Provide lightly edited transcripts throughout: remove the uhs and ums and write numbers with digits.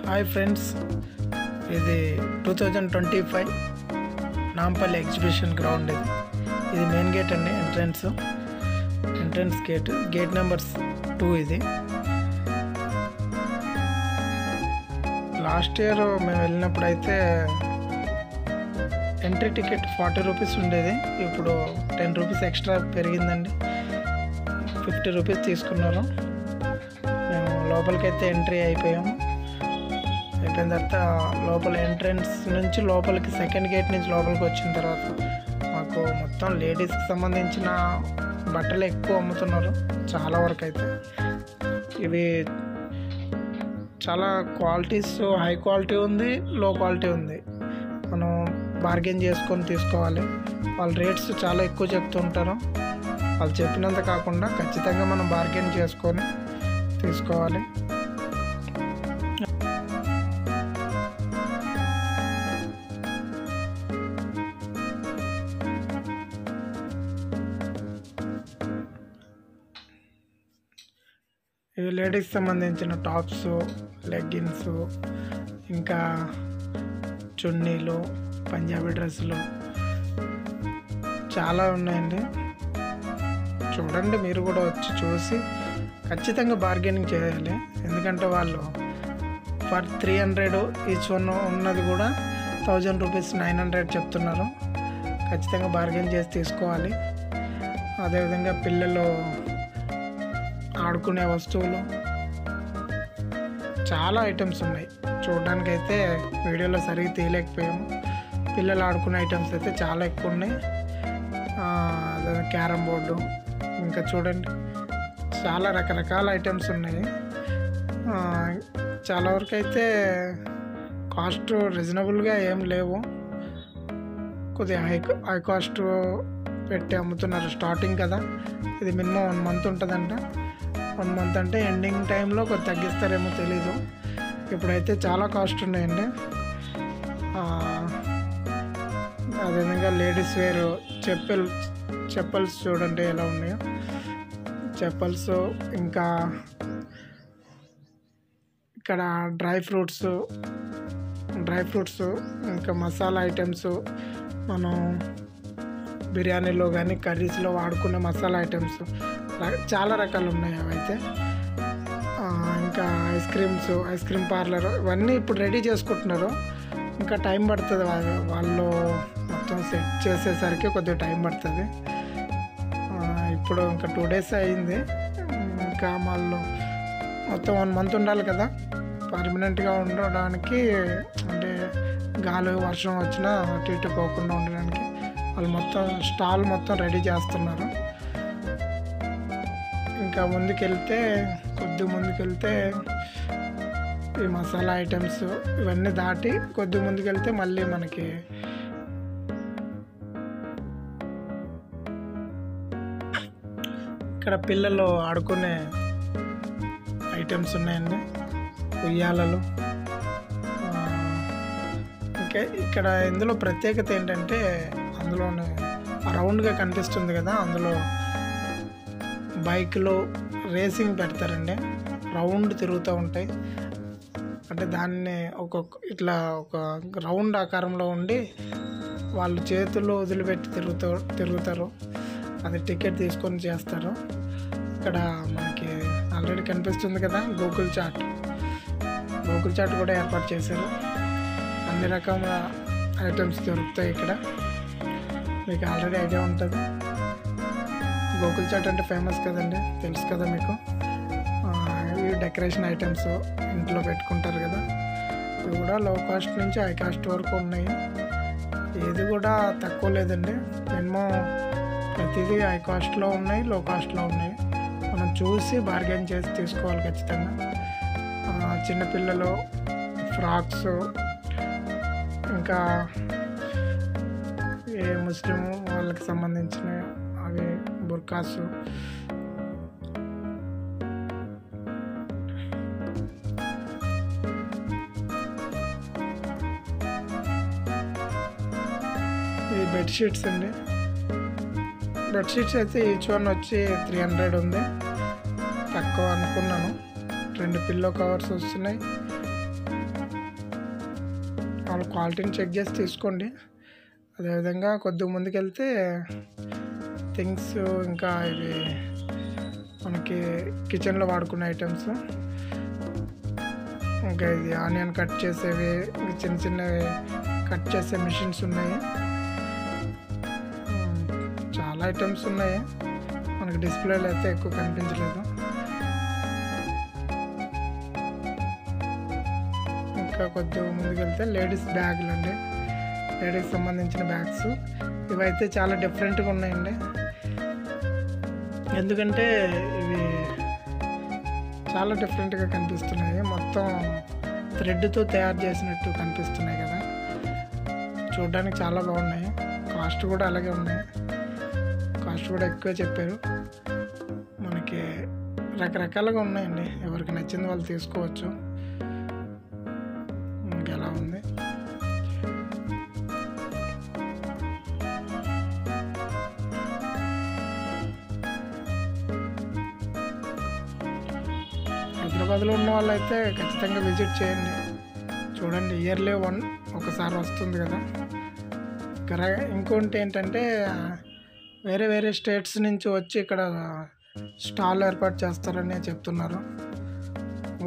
Hi friends, ఇది 2025 Nampally exhibition ground. ఇది main gate అండి, ఎంట్రన్స్ గేట్ నెంబర్ 2. ఇది లాస్ట్ ఇయర్ మేము వెళ్ళినప్పుడు అయితే ఎంట్రీ టికెట్ 40 రూపీస్ ఉండేది. ఇప్పుడు 10 రూపీస్ ఎక్స్ట్రా పెరిగిందండి, 50 రూపీస్ తీసుకున్నారు. మేము లోపలికైతే ఎంట్రీ అయిపోయాము. అయిపోయిన తర్వాత లోపల ఎంట్రన్స్ నుంచి లోపలికి సెకండ్ గేట్ నుంచి లోపలికి వచ్చిన తర్వాత మాకు మొత్తం లేడీస్కి సంబంధించిన బట్టలు ఎక్కువ అమ్ముతున్నారు. చాలా వరకు అయితే ఇవి చాలా క్వాలిటీస్, హై క్వాలిటీ ఉంది, లో క్వాలిటీ ఉంది. మనం బార్గెన్ చేసుకొని తీసుకోవాలి. వాళ్ళ రేట్స్ చాలా ఎక్కువ చెప్తుంటారు. వాళ్ళు చెప్పినంత కాకుండా ఖచ్చితంగా మనం బార్గెన్ చేసుకొని తీసుకోవాలి. ఇవి లేడీస్కి సంబంధించిన టాప్స్, లెగ్గిన్స్, ఇంకా చున్నీలు, పంజాబీ డ్రెస్సులు చాలా ఉన్నాయండి. చూడండి, మీరు కూడా వచ్చి చూసి ఖచ్చితంగా బార్గెనింగ్ చేయాలి. ఎందుకంటే వాళ్ళు ఫర్ 300 ఈచ్ వన్ ఉన్నది కూడా 1000 రూపీస్ 900 చెప్తున్నారు. ఖచ్చితంగా బార్గెన్ చేసి తీసుకోవాలి. అదేవిధంగా పిల్లలు ఆడుకునే వస్తువులు చాలా ఐటమ్స్ ఉన్నాయి. చూడడానికైతే వీడియోలో సరిగ్గా తీయలేకపోయాము. పిల్లలు ఆడుకునే ఐటమ్స్ అయితే చాలా ఎక్కువ ఉన్నాయి. క్యారమ్ బోర్డు, ఇంకా చూడండి చాలా రకరకాల ఐటమ్స్ ఉన్నాయి. చాలా వరకు అయితే కాస్ట్ రీజనబుల్గా ఏం లేవు, కొద్దిగా హై కాస్ట్ పెట్టి అమ్ముతున్నారు. స్టార్టింగ్ కదా, ఇది మినిమం 1 మంత్ ఉంటుందంట. 1 మంత్ అంటే ఎండింగ్ టైంలో కొద్ది తగ్గిస్తారేమో తెలీదు. ఇప్పుడైతే చాలా కాస్ట్ ఉన్నాయండి. అదేవిధంగా లేడీస్ వేర్ చెప్పల్స్ చూడండి ఎలా ఉన్నాయో. చెప్పల్స్, ఇంకా ఇక్కడ డ్రై ఫ్రూట్స్, ఇంకా మసాలా ఐటమ్స్, మనం బిర్యానీలో కానీ కర్రీస్లో వాడుకునే మసాలా ఐటమ్స్ చాలా రకాలు ఉన్నాయి. అవైతే ఇంకా ఐస్ క్రీమ్ పార్లర్, ఇవన్నీ ఇప్పుడు రెడీ చేసుకుంటున్నారు. ఇంకా టైం పడుతుంది. వాళ్ళు మొత్తం సెట్ చేసేసరికి కొద్దిగా టైం పడుతుంది. ఇప్పుడు ఇంకా 2 days అయింది. ఇంకా వాళ్ళు మొత్తం 1 మంత్ ఉండాలి కదా పర్మనెంట్గా ఉండడానికి. అంటే గాలి వర్షం వచ్చినా అటు ఇటు పోకుండా ఉండడానికి వాళ్ళు మొత్తం స్టాల్ మొత్తం రెడీ చేస్తున్నారు. ఇంకా కొద్దిగా ముందుకెళ్తే ఈ మసాలా ఐటమ్స్ ఇవన్నీ దాటి కొద్దిగా ముందుకెళ్తే మళ్ళీ మనకి ఇక్కడ పిల్లలు ఆడుకునే ఐటమ్స్ ఉన్నాయండి. ఉయ్యాలలు. ఇంకా ఇక్కడ ఇందులో ప్రత్యేకత ఏంటంటే, అందులోనే రౌండ్గా కనిపిస్తుంది కదా, అందులో బైక్లో రేసింగ్ పెడతారండి. రౌండ్ తిరుగుతూ ఉంటాయి. అంటే దాన్ని ఇట్లా ఒక రౌండ్ ఆకారంలో ఉండి వాళ్ళు చేతుల్లో వదిలిపెట్టి తిరుగుతారు. అది టికెట్ తీసుకొని చేస్తారు. ఇక్కడ మనకి ఆల్రెడీ కనిపిస్తుంది కదా గూగుల్ చాట్ కూడా ఏర్పాటు చేశారు. అన్ని రకాల ఐటమ్స్ దొరుకుతాయి ఇక్కడ. మీకు ఆల్రెడీ ఐడియా ఉంటుంది. గూగుల్ చాట్ అంటే ఫేమస్ కదండి, తెలుసు కదా మీకు. ఇవి డెకరేషన్ ఐటమ్స్ ఇంట్లో పెట్టుకుంటారు కదా, ఇవి కూడా లో కాస్ట్ నుంచి హై కాస్ట్ వరకు ఉన్నాయి. ఏది కూడా తక్కువ లేదండి. మినిమం ప్రతిదీ హై కాస్ట్లో ఉన్నాయి, లో కాస్ట్లో ఉన్నాయి. మనం చూసి బార్గెన్ చేసి తీసుకోవాలి ఖచ్చితంగా. చిన్నపిల్లలు ఫ్రాక్స్, ఇంకా ఏ ముస్లిం వాళ్ళకి సంబంధించిన అవి బుర్కాసు, ఇది బెడ్షీట్స్ అండి. బెడ్షీట్స్ అయితే ఈచ్ వన్ వచ్చి 300 ఉంది. తక్కువ అనుకున్నాను. 2 పిల్లో కవర్స్ వస్తున్నాయి. వాళ్ళ క్వాలిటీని చెక్ చేసి తీసుకోండి. అదేవిధంగా కొద్దిగా ముందుకెళ్తే థింగ్స్ ఇంకా ఇవి మనకి కిచెన్లో వాడుకునే ఐటమ్స్, ఇంకా ఇది ఆనియన్ కట్ చేసేవి, చిన్న చిన్నవి కట్ చేసే మిషన్స్ ఉన్నాయి. చాలా ఐటమ్స్ ఉన్నాయి. మనకి డిస్ప్లేలో అయితే ఎక్కువ కనిపించలేదు. ఇంకా కొద్దిగా ముందుకెళ్తే లేడీస్ బ్యాగులు అండి, లేడీస్కి సంబంధించిన బ్యాగ్స్. ఇవైతే చాలా డిఫరెంట్గా ఉన్నాయండి. ఎందుకంటే ఇవి చాలా డిఫరెంట్గా కనిపిస్తున్నాయి. మొత్తం థ్రెడ్తో తయారు చేసినట్టు కనిపిస్తున్నాయి కదా, చూడడానికి చాలా బాగున్నాయి. కాస్ట్ కూడా అలాగే ఉన్నాయి. కాస్ట్ కూడా ఎక్కువ చెప్పారు. మనకి రకరకాలుగా ఉన్నాయండి. ఎవరికి నచ్చింది వాళ్ళు తీసుకోవచ్చు. ఇంకెలా ఉంది హైదరాబాద్లో ఉన్న వాళ్ళైతే ఖచ్చితంగా విజిట్ చేయండి. చూడండి, ఇయర్లీ ఒకసారి వస్తుంది కదా. ఇంకోటి ఏంటంటే వేరే వేరే స్టేట్స్ నుంచి వచ్చి ఇక్కడ స్టాల్ ఏర్పాటు చేస్తారని చెప్తున్నారు.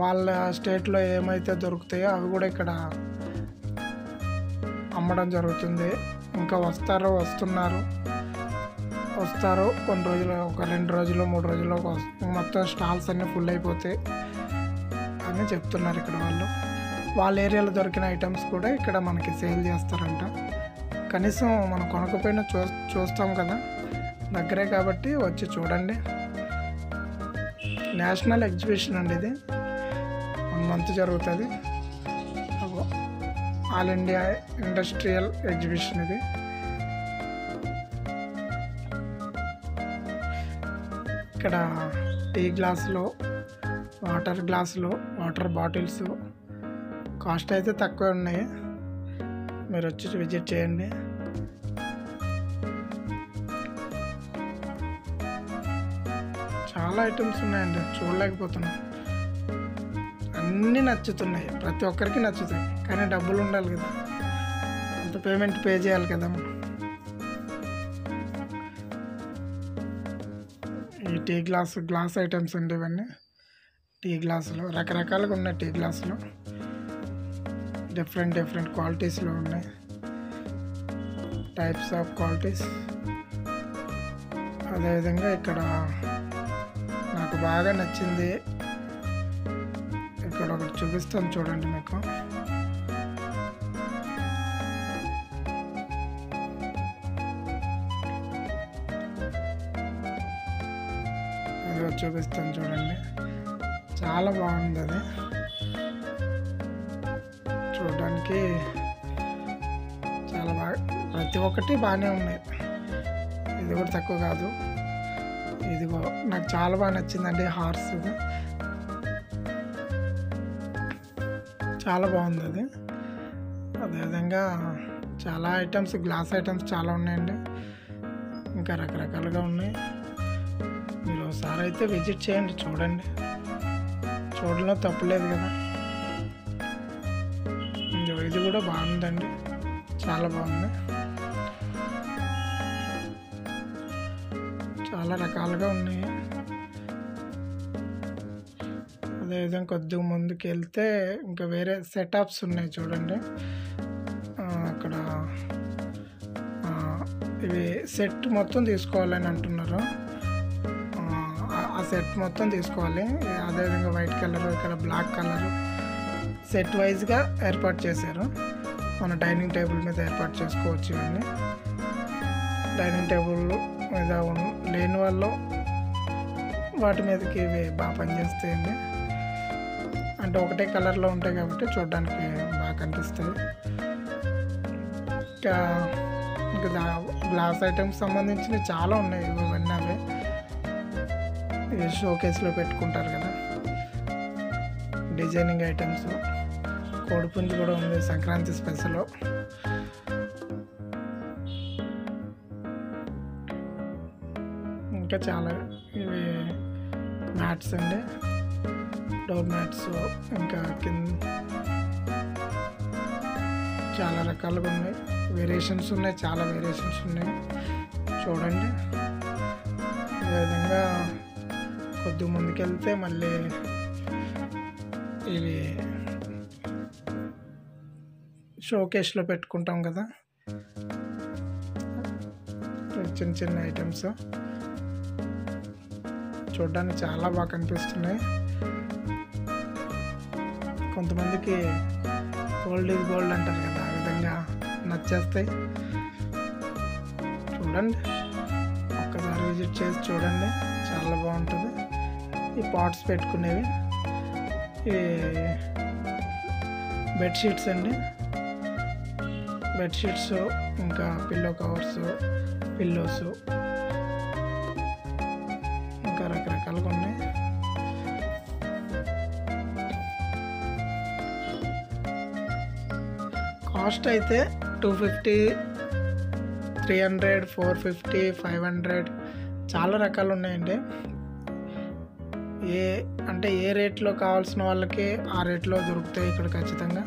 వాళ్ళ స్టేట్లో ఏమైతే దొరుకుతాయో అవి కూడా ఇక్కడ అమ్మడం జరుగుతుంది. ఇంకా వస్తారు కొన్ని రోజులు, ఒక 2 రోజులు 3 రోజుల్లో మొత్తం స్టాల్స్ అన్నీ ఫుల్ అయిపోతాయి అని చెప్తున్నారు ఇక్కడ వాళ్ళు. వాళ్ళ ఏరియాలో దొరికిన ఐటమ్స్ కూడా ఇక్కడ మనకి సేల్ చేస్తారంట. కనీసం మనం కొనకపోయినా చూస్తాం కదా, దగ్గరే కాబట్టి వచ్చి చూడండి. నేషనల్ ఎగ్జిబిషన్ అండి ఇది, 1 మంత్ జరుగుతుంది. ఆల్ ఇండియా ఇండస్ట్రియల్ ఎగ్జిబిషన్ ఇది. ఇక్కడ టీ గ్లాసులో, వాటర్ బాటిల్స్ కాస్ట్ అయితే తక్కువ ఉన్నాయి. మీరు వచ్చి విజిట్ చేయండి. చాలా ఐటమ్స్ ఉన్నాయండి, చూడలేకపోతున్నాం. అన్నీ నచ్చుతున్నాయి, ప్రతి ఒక్కరికి నచ్చుతాయి. కానీ డబ్బులు ఉండాలి కదా, అంత పేమెంట్ పే చేయాలి కదా. ఈ టీ గ్లాస్ ఐటమ్స్ అండి ఇవన్నీ. టీ గ్లాసులు రకరకాలుగా ఉన్నాయి. టీ గ్లాసులు డిఫరెంట్ క్వాలిటీస్లో ఉన్నాయి, టైప్స్ ఆఫ్ క్వాలిటీస్. అదేవిధంగా ఇక్కడ నాకు బాగా నచ్చింది, ఇక్కడ ఒకటి చూపిస్తాను చూడండి మీకు. అది చూపిస్తాను చూడండి, చాలా బాగుంది. అది చూడడానికి చాలా బాగా, ప్రతి ఒక్కటి బాగానే ఉన్నాయి. ఇది కూడా తక్కువ కాదు. ఇదిగో నాకు చాలా బాగా నచ్చిందండి, హార్స్. చాలా బాగుంది అది. అదేవిధంగా చాలా ఐటమ్స్, గ్లాస్ ఐటమ్స్ చాలా ఉన్నాయండి. ఇంకా రకరకాలుగా ఉన్నాయి. మీరు ఒకసారి అయితే విజిట్ చేయండి, చూడండి. చూడడంలో తప్పులేదు కదా. ఇది కూడా బాగుందండి, చాలా బాగుంది. చాలా రకాలుగా ఉన్నాయి. అదేవిధంగా కొద్దిగా ముందుకు వెళ్తే ఇంకా వేరే సెటప్స్ ఉన్నాయి చూడండి. అక్కడ ఇవి సెట్ మొత్తం తీసుకోవాలని అంటున్నారు. ఆ సెట్ మొత్తం తీసుకోవాలి. అదేవిధంగా వైట్ కలర్, ఇక్కడ బ్లాక్ కలర్ సెట్ వైజ్గా ఏర్పాటు చేశారు. మన డైనింగ్ టేబుల్ మీద ఏర్పాటు చేసుకోవచ్చు. ఇవన్నీ డైనింగ్ టేబుల్ మీద లేని వాళ్ళు వాటి మీదకి ఇవి బాగా పనిచేస్తాయండి. అంటే ఒకటే కలర్లో ఉంటాయి కాబట్టి చూడడానికి బాగా కనిపిస్తాయి. ఇంకా గ్లాస్ ఐటమ్స్ సంబంధించినవి చాలా ఉన్నాయి. ఇవన్నీ అవే షోకేస్లో పెట్టుకుంటారు కదా. డిజైనింగ్ ఐటమ్స్, కోడిపుంజు కూడా ఉంది సంక్రాంతి స్పెషల్. ఇంకా చాలా ఇవి మ్యాట్స్ అండి, డోర్ మ్యాట్స్. ఇంకా కింద చాలా రకాలుగా ఉన్నాయి, వేరియేషన్స్ ఉన్నాయి, చాలా వేరియేషన్స్ ఉన్నాయి చూడండి. ఈ విధంగా కొద్ది ముందుకెళ్తే మళ్ళీ ఇవి షోకేస్లో పెట్టుకుంటాం కదా, చిన్న చిన్న ఐటమ్స్ చూడడానికి చాలా బాగా కనిపిస్తున్నాయి. కొంతమందికి గోల్డ్ ఈజ్ గోల్డ్ అంటారు కదా, ఆ విధంగా నచ్చేస్తాయి. చూడండి, ఒక్కసారి విజిట్ చేసి చూడండి, చాలా బాగుంటుంది. ఈ పాట్స్ పెట్టుకునేవి, ఈ బెడ్షీట్స్ అండి, బెడ్షీట్స్, ఇంకా పిల్లో కవర్స్, పిల్లోస్, ఇంకా రకరకాలుగా ఉన్నాయి. కాస్ట్ అయితే 250, 300, 450, 500 చాలా రకాలు ఉన్నాయండి. ఏ రేట్లో కావాల్సిన వాళ్ళకి ఆ రేట్లో దొరుకుతాయి ఇక్కడ ఖచ్చితంగా.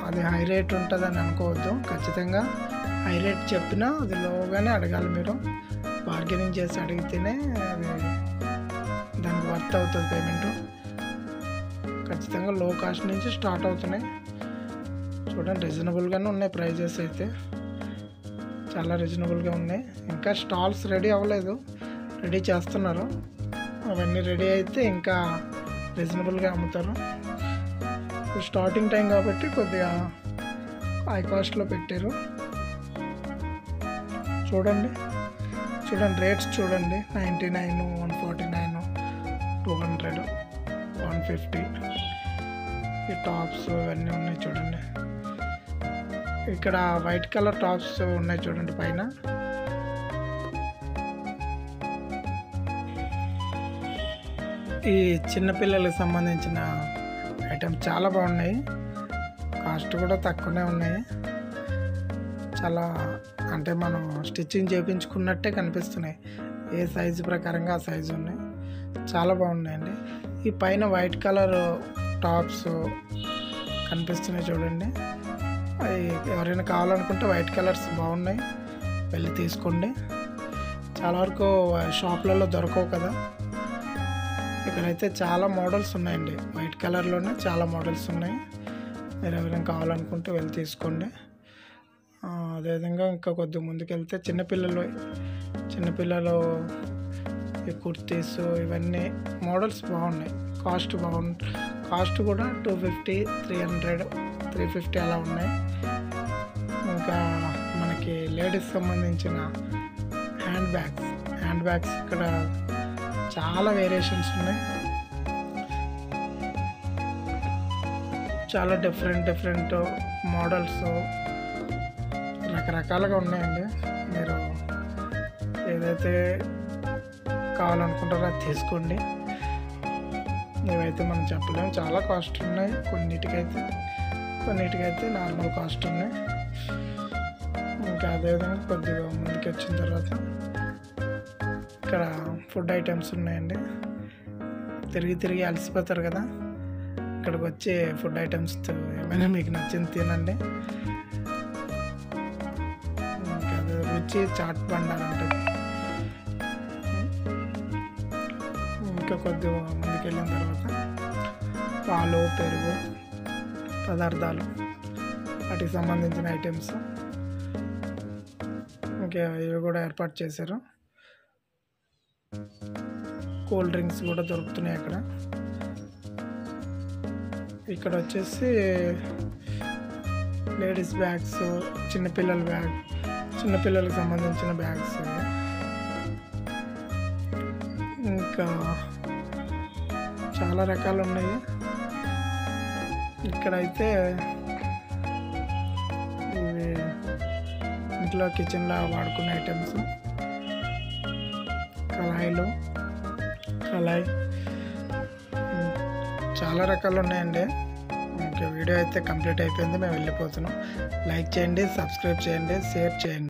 అది హై రేట్ ఉంటుందని అనుకోవద్దు, ఖచ్చితంగా హై రేట్ చెప్పినా అది లోగానే అడగాలి. మీరు బార్గెనింగ్ చేసి అడిగితేనే అది దానికి వర్త్ అవుతుంది పేమెంట్. ఖచ్చితంగా లో కాస్ట్ నుంచి స్టార్ట్ అవుతున్నాయి. చూడండి, రీజనబుల్గానే ఉన్నాయి ప్రైజెస్ అయితే, చాలా రీజనబుల్గా ఉన్నాయి. ఇంకా స్టాల్స్ రెడీ అవ్వలేదు, రెడీ చేస్తున్నారు. అవన్నీ రెడీ అయితే ఇంకా రీజనబుల్గా అమ్ముతారు. స్టార్టింగ్ టైం కాబట్టి కొద్దిగా హై కాస్ట్లో పెట్టారు. చూడండి రేట్స్ చూడండి, 99, 149, 200, 150. ఈ టాప్స్ ఇవన్నీ ఉన్నాయి చూడండి. ఇక్కడ వైట్ కలర్ టాప్స్ ఉన్నాయి చూడండి పైన. ఈ చిన్నపిల్లలకు సంబంధించిన ఐటమ్స్ చాలా బాగున్నాయి, కాస్ట్ కూడా తక్కువనే ఉన్నాయి. చాలా అంటే మనం స్టిచ్చింగ్ చేయించుకున్నట్టే కనిపిస్తున్నాయి, ఏ సైజు ప్రకారంగా ఆ సైజు ఉన్నాయి, చాలా బాగున్నాయండి. ఈ పైన వైట్ కలర్ టాప్స్ కనిపిస్తున్నాయి చూడండి. అవి ఎవరైనా కావాలనుకుంటే వైట్ కలర్స్ బాగున్నాయి, వెళ్ళి తీసుకోండి. చాలా వరకు షాప్లలో దొరకవు కదా, ఇక్కడైతే చాలా మోడల్స్ ఉన్నాయండి, వైట్ కలర్లోనే చాలా మోడల్స్ ఉన్నాయి. మీరు ఎవరైనా కావాలనుకుంటే వెళ్ళి తీసుకోండి. అదేవిధంగా ఇంకా కొద్దిగా ముందుకెళ్తే చిన్నపిల్లలు ఈ కుర్తీస్ ఇవన్నీ మోడల్స్ బాగున్నాయి, కాస్ట్ కూడా 250, 300, 350 అలా ఉన్నాయి. ఇంకా మనకి లేడీస్ సంబంధించిన హ్యాండ్ బ్యాగ్స్ ఇక్కడ చాలా వేరియేషన్స్ ఉన్నాయి, చాలా డిఫరెంట్ మోడల్స్ రకరకాలుగా ఉన్నాయండి. మీరు ఏదైతే కావాలనుకుంటారో అది తీసుకోండి. ఇవైతే మనం చెప్పలేము, చాలా కాస్ట్ ఉన్నాయి. కొన్నిటికైతే నార్మల్ కాస్ట్ ఉన్నాయి. ఇంకా అదేవిధంగా కొద్దిగా ముందుకు వచ్చిన తర్వాత ఇక్కడ ఫుడ్ ఐటమ్స్ ఉన్నాయండి. తిరిగి అలసిపోతారు కదా, ఇక్కడికి వచ్చి ఫుడ్ ఐటమ్స్ ఏమైనా మీకు నచ్చింది తినండి. ఇంకా అది రుచి చాట్ బండారు ఉంటుంది. ఇంకా కొద్దిగా ముందుకెళ్ళిన తర్వాత పాలు, పెరుగు పదార్థాలు, వాటికి సంబంధించిన ఐటమ్స్ ఇంకా ఇవి కూడా ఏర్పాటు చేశారు. కూల్ డ్రింక్స్ కూడా దొరుకుతున్నాయి అక్కడ. ఇక్కడ వచ్చేసి లేడీస్ బ్యాగ్స్, చిన్నపిల్లలకు సంబంధించిన బ్యాగ్స్, ఇంకా చాలా రకాలు ఉన్నాయి. ఇక్కడైతే ఇవి ఇంట్లో కిచెన్లో వాడుకునే ఐటమ్స్, కళాయి చాలా రకాలు ఉన్నాయండి. ఇంకా వీడియో అయితే కంప్లీట్ అయిపోయింది, మేము వెళ్ళిపోతున్నాం. లైక్ చేయండి, సబ్స్క్రైబ్ చేయండి, షేర్ చేయండి.